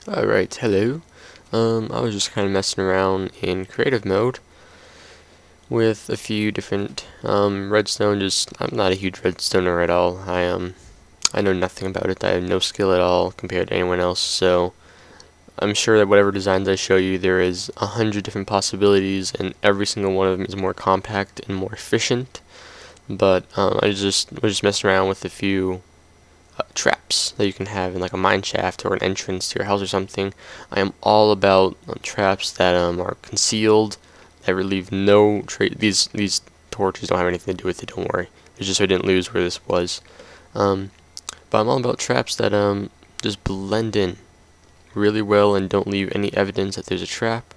Alright, hello. I was just kind of messing around in creative mode with a few different redstone. I'm not a huge redstoner at all. I know nothing about it. I have no skill at all compared to anyone else. So I'm sure that whatever designs I show you, there is 100 different possibilities, and every single one of them is more compact and more efficient. But I was just messing around with a few traps that you can have in like a mine shaft or an entrance to your house or something. I am all about traps that are concealed, that relieve no trace. These torches don't have anything to do with it. Don't worry. It's just so I didn't lose where this was. But I'm all about traps that just blend in really well and don't leave any evidence that there's a trap,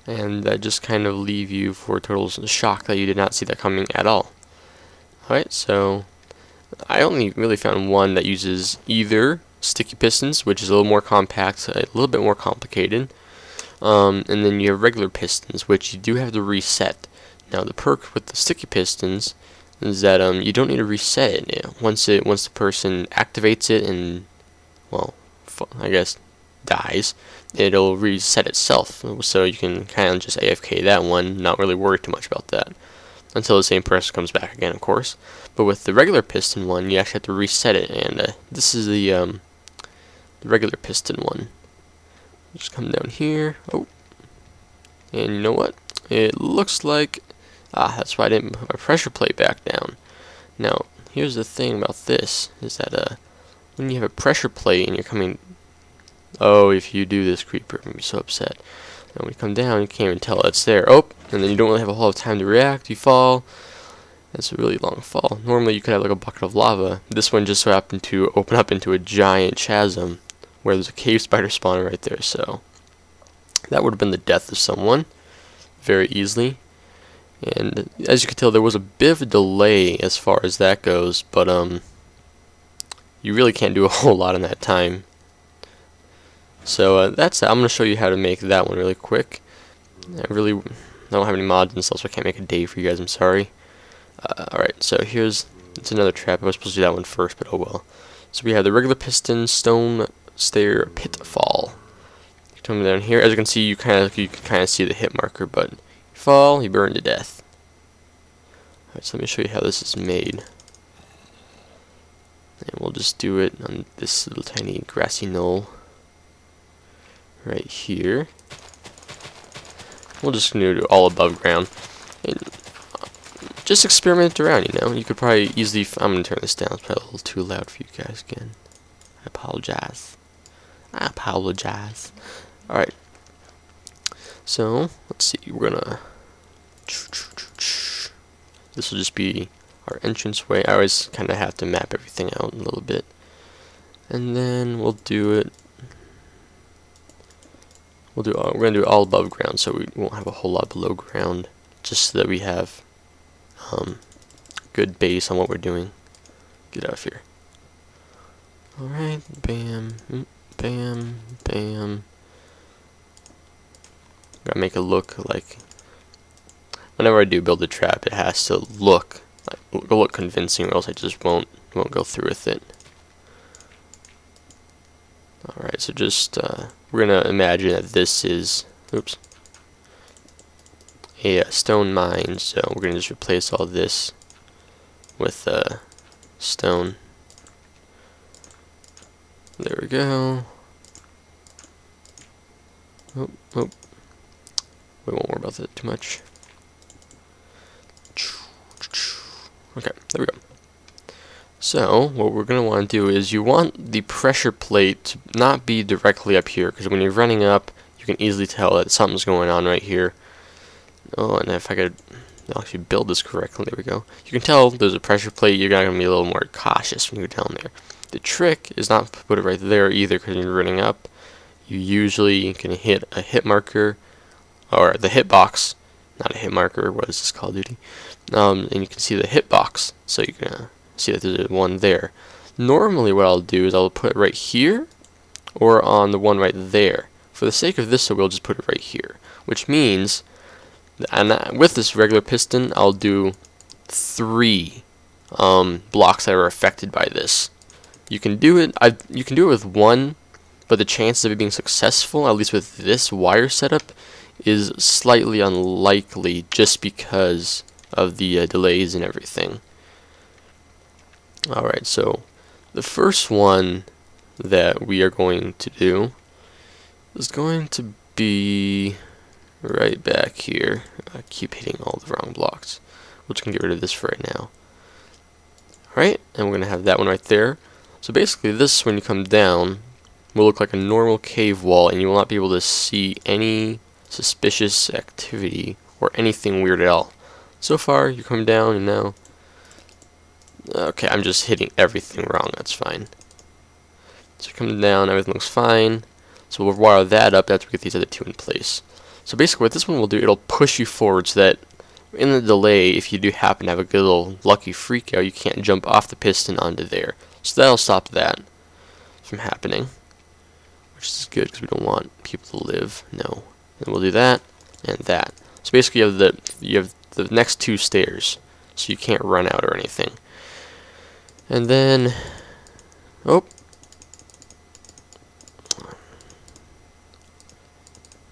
and that just kind of leave you for a total shock that you did not see that coming at all. Alright, so I only really found one that uses either sticky pistons, which is a little more compact, a little bit more complicated, and then you have regular pistons, which you do have to reset. Now the perk with the sticky pistons is that you don't need to reset it. Once the person activates it and, well, I guess dies, it'll reset itself. So you can kind of just AFK that one, not really worry too much about that, until the same person comes back again, of course. But with the regular piston one, you actually have to reset it, and this is the regular piston one. Just come down here. Oh, and you know what? It looks like that's why I didn't put my pressure plate back down. Now, here's the thing about this: is that when you have a pressure plate and you're coming, if you do this, creeper, I'm gonna be so upset. And when you come down, you can't even tell it's there. Oh, and then you don't really have a whole lot of time to react. You fall. That's a really long fall. Normally, you could have like a bucket of lava. This one just so happened to open up into a giant chasm where there's a cave spider spawner right there. So that would have been the death of someone very easily. And as you can tell, there was a bit of a delay as far as that goes, but you really can't do a whole lot in that time. So that's it. I'm going to show you how to make that one really quick. I don't have any mods and stuff, so I can't make a day for you guys. I'm sorry. Alright, so it's another trap. I was supposed to do that one first, but oh well. So we have the regular piston, stone stair, pitfall. Coming down here, as you can see, you can kind of see the hit marker, but you fall, you burn to death. Alright, so let me show you how this is made. And we'll just do it on this little tiny grassy knoll right here. We'll just do it all above ground. And just experiment around, you know. You could probably easily. I'm gonna turn this down. It's probably a little too loud for you guys again. I apologize. Alright. So, let's see. We're gonna. This will just be our entrance way. I always kind of have to map everything out a little bit. And then we'll do it. We're gonna do it all above ground, so we won't have a whole lot below ground, just so that we have good base on what we're doing. Get out of here. Alright, bam, bam, bam. Gotta make it look like, whenever I do build a trap, it has to look convincing, or else I just won't go through with it. Alright, so just we're gonna imagine that this is a stone mine, so we're gonna just replace all this with stone. There we go. We won't worry about that too much. Okay, there we go. So, what we're going to want to do is you want the pressure plate to not be directly up here, because when you're running up, you can easily tell that something's going on right here. Oh, and if I could actually build this correctly, there we go. You can tell there's a pressure plate. You're going to be a little more cautious when you go down there. The trick is not to put it right there either, because when you're running up, you usually can hit a hit marker, or the hit box, not a hit marker, what is this, Call of Duty? And you can see the hit box, so you can see that there's one there. Normally what I'll do is I'll put it right here, or on the one right there. For the sake of this, so we'll just put it right here, which means, and with this regular piston, I'll do 3 blocks that are affected by this. You can do it. You can do it with 1, but the chances of it being successful, at least with this wire setup, is slightly unlikely just because of the delays and everything. Alright, so the first one that we are going to do is going to be right back here. I keep hitting all the wrong blocks. We're just going to get rid of this for right now. Alright, and we're going to have that one right there. So basically this, when you come down, will look like a normal cave wall, and you will not be able to see any suspicious activity or anything weird at all. So far, you come down and now... Okay, I'm just hitting everything wrong, that's fine. So coming down, everything looks fine. So we'll wire that up after we get these other two in place. So basically what this one will do, it'll push you forward so that in the delay, if you do happen to have a good little lucky freak out, you can't jump off the piston onto there. So that'll stop that from happening, which is good because we don't want people to live. No. And we'll do that and that. So basically you have the next two stairs, so you can't run out or anything. And then, oh,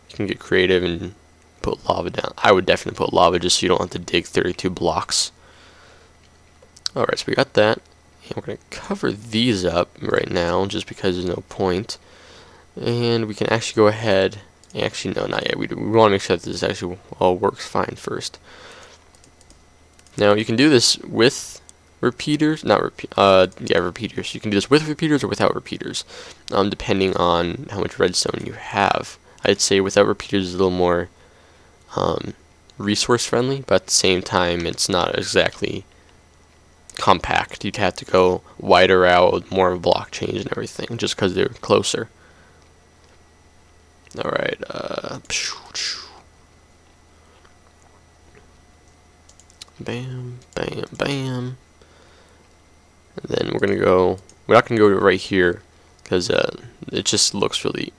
you can get creative and put lava down. I would definitely put lava just so you don't have to dig 32 blocks. Alright, so we got that. And we're going to cover these up right now just because there's no point. And we can actually go ahead. Actually, no, not yet. We want to make sure that this actually all works fine first. Now, you can do this with repeaters, repeaters. You can do this with repeaters or without repeaters, depending on how much redstone you have. I'd say without repeaters is a little more resource friendly, but at the same time, it's not exactly compact. You'd have to go wider out with more of a block change and everything, just because they're closer. Alright, bam, bam, bam. And then we're not gonna go right here because it just looks really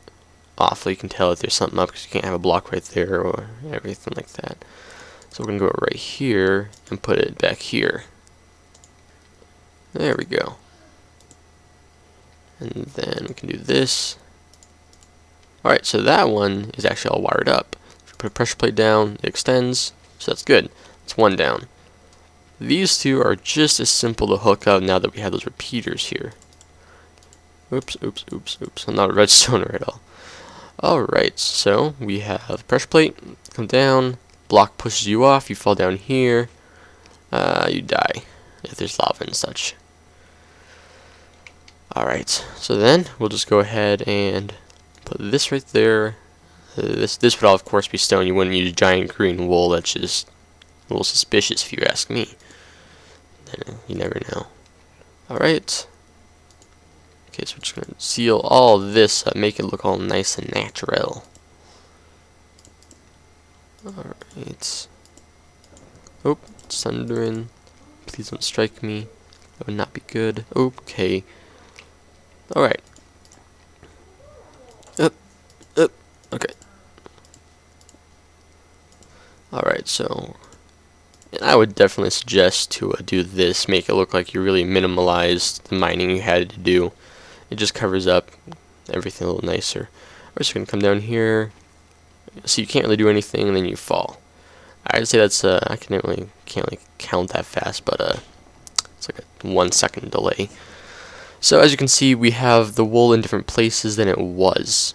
awful. You can tell that there's something up because you can't have a block right there or everything like that. So we're gonna go right here and put it back here. There we go. And then we can do this. Alright, so that one is actually all wired up. If you put a pressure plate down, it extends, so that's good. It's one down. These two are just as simple to hook up now that we have those repeaters here. Oops, oops, oops, oops. I'm not a redstoner at all. Alright, so we have pressure plate, come down, block pushes you off, you fall down here, you die if there's lava and such. Alright, so then we'll just go ahead and put this right there. This would all of course be stone. You wouldn't use giant green wool. That's just a little suspicious if you ask me. You never know. Alright. Okay, so we're just going to seal all this up, make it look all nice and natural. Alright. Oh, it's thundering. Please don't strike me. That would not be good. Okay. Alright. Up. Okay. Alright, so... And I would definitely suggest to do this, make it look like you really minimalized the mining you had to do. It just covers up everything a little nicer. We're just going to come down here. So you can't really do anything, and then you fall. I'd say that's, I can't really count that fast, but it's like a 1 second delay. So as you can see, we have the wool in different places than it was.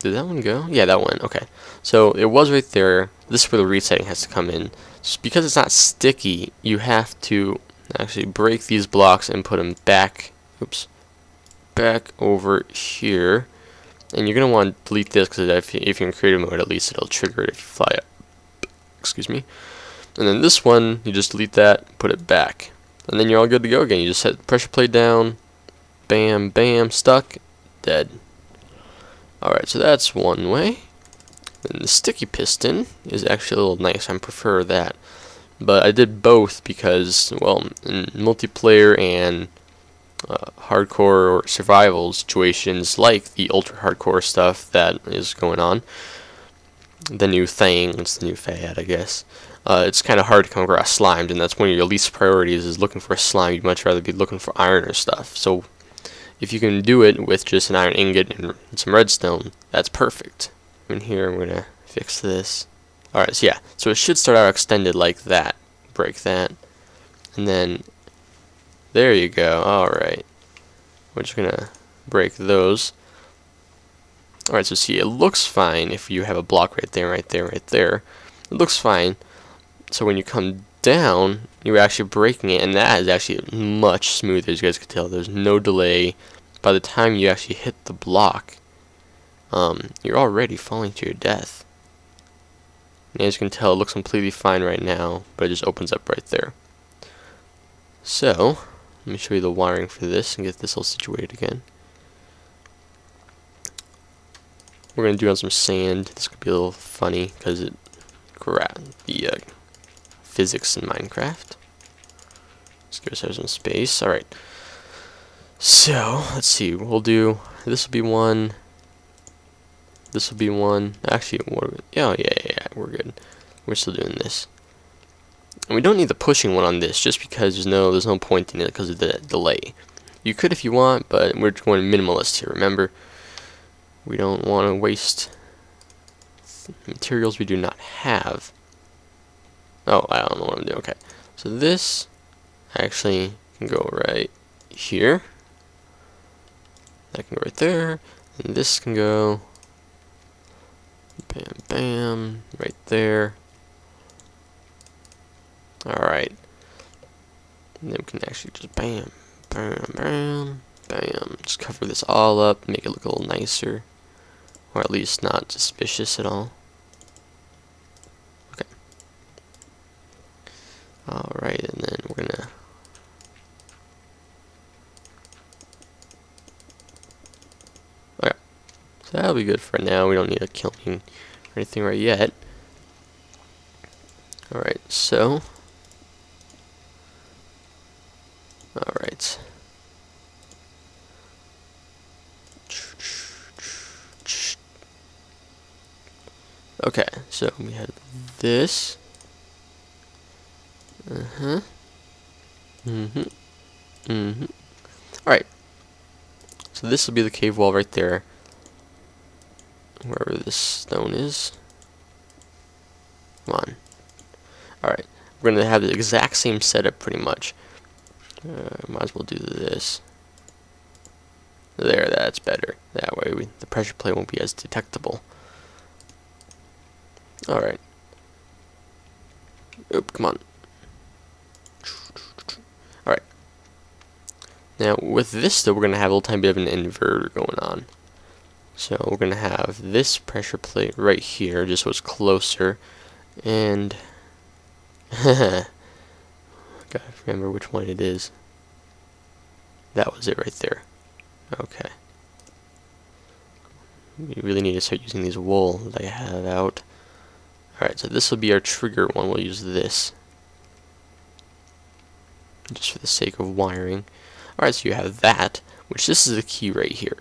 Did that one go? Yeah, that one. Okay. So it was right there. This is where the resetting has to come in. Just because it's not sticky, you have to actually break these blocks and put them back. Oops. Back over here. And you're going to want to delete this because if you're in creative mode, at least it'll trigger it if you fly up. Excuse me. And then this one, you just delete that, put it back. And then you're all good to go again. You just set the pressure plate down. Bam, bam, stuck, dead. Alright, so that's one way. And the sticky piston is actually a little nice. I prefer that. But I did both because, well, in multiplayer and hardcore or survival situations like the ultra hardcore stuff that is going on, the new thing, it's the new fad, I guess. It's kind of hard to come across slimed, and that's one of your least priorities is looking for a slime. You'd much rather be looking for iron or stuff. So if you can do it with just an iron ingot and some redstone, that's perfect. In here, I'm gonna fix this. Alright, so yeah, so it should start out extended like that. Break that. And then, there you go. Alright. We're just gonna break those. Alright, so see, it looks fine if you have a block right there, right there, right there. It looks fine. So when you come down, you're actually breaking it, and that is actually much smoother, as you guys can tell. There's no delay. By the time you actually hit the block, you're already falling to your death. And as you can tell, it looks completely fine right now, but it just opens up right there. So, let me show you the wiring for this and get this all situated again. We're going to do on some sand. This could be a little funny because it grabbed the physics in Minecraft. Let's give ourselves some space. Alright. So, let's see. We'll do, this will be one. This will be one. Actually, yeah, we're good. We're still doing this. And we don't need the pushing one on this, just because there's no point in it because of the delay. You could if you want, but we're going minimalist here. Remember, we don't want to waste materials we do not have. Oh, I don't know what I'm doing. Okay, so this actually can go right here. That can go right there, and this can go bam, bam, right there. Alright. And then we can actually just bam, bam, bam, bam. Just cover this all up, make it look a little nicer. Or at least not suspicious at all. Okay. Alright, and then we're gonna... Okay. So that'll be good for now. We don't need a killing or anything right yet. Alright, so... Alright. Okay, so we have this. Alright. So this will be the cave wall right there. Wherever this stone is. Come on. Alright. We're going to have the exact same setup pretty much. Might as well do this. There, that's better. That way the pressure plate won't be as detectable. Alright. Oop, come on. Alright. Now, with this, though, we're going to have a little tiny bit of an inverter going on. So, we're going to have this pressure plate right here, just so it's closer. And... gotta remember which one it is. That was it right there. Okay. We really need to start using these wool that I have out. Alright, so this will be our trigger one. We'll use this. Just for the sake of wiring. Alright, so you have that, which this is the key right here.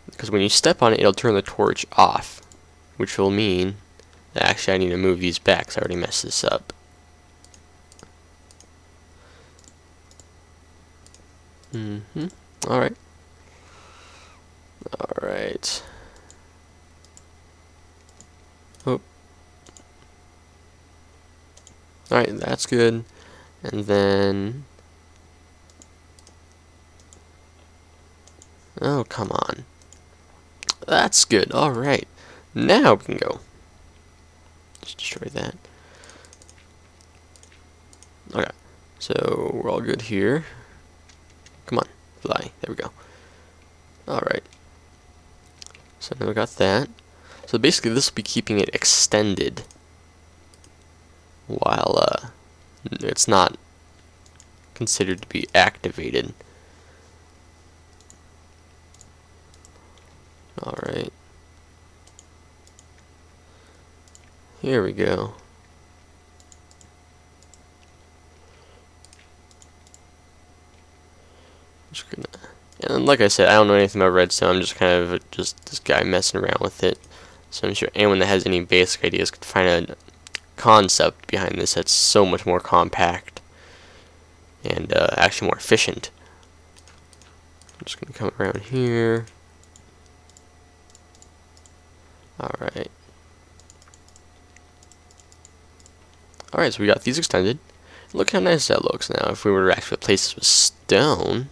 Because when you step on it, it'll turn the torch off. Which will mean that actually I need to move these back, because I already messed this up. Alright. Alright. Oh. Alright, that's good. And then... oh, come on. That's good. Alright. Now we can go. Just destroy that. Okay. So, we're all good here. Come on. Fly. There we go. Alright. So now we got that. So basically this will be keeping it extended. While it's not considered to be activated. Alright. Here we go. Just gonna, and like I said, I don't know anything about redstone. I'm just kind of just this guy messing around with it. So I'm sure anyone that has any basic ideas could find a concept behind this that's so much more compact and actually more efficient. I'm just going to come around here. Alright. Alright, so we got these extended. Look how nice that looks now. If we were to actually replace this with stone,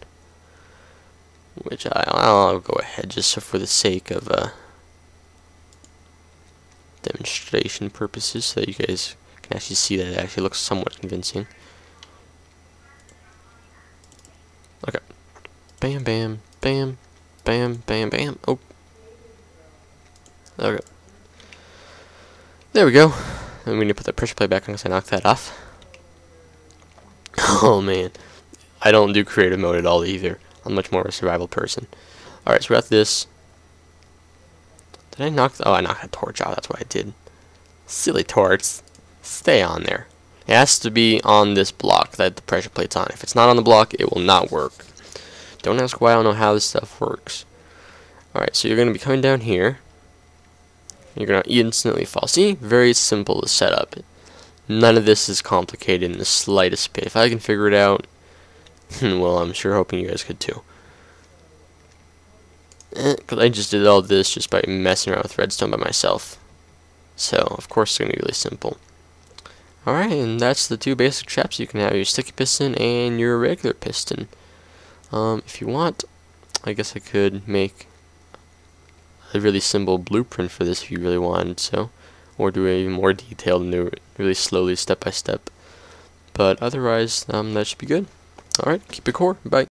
which I'll go ahead just so for the sake of demonstration purposes, so that you guys can actually see that it actually looks somewhat convincing. Okay. Bam, bam, bam, bam, bam, bam. Oh. Okay. There we go. And we need to put the pressure plate back on because I knocked that off. Oh man. I don't do creative mode at all either. I'm much more of a survival person. Alright, so we got this. Did I knock? Oh, I knocked a torch out. That's what I did. Silly torch. Stay on there. It has to be on this block that the pressure plate's on. If it's not on the block, it will not work. Don't ask why. I don't know how this stuff works. Alright, so you're going to be coming down here. You're going to instantly fall. See? Very simple to set up. None of this is complicated in the slightest bit. If I can figure it out, well, I'm sure hoping you guys could too. Because I just did all this just by messing around with redstone by myself. So, of course, it's going to be really simple. Alright, and that's the two basic traps you can have. Your sticky piston and your regular piston. If you want, I guess I could make a really simple blueprint for this if you really wanted so. Or do it even more detailed and do it really slowly, step by step. But otherwise, that should be good. Alright, keep it core. Bye.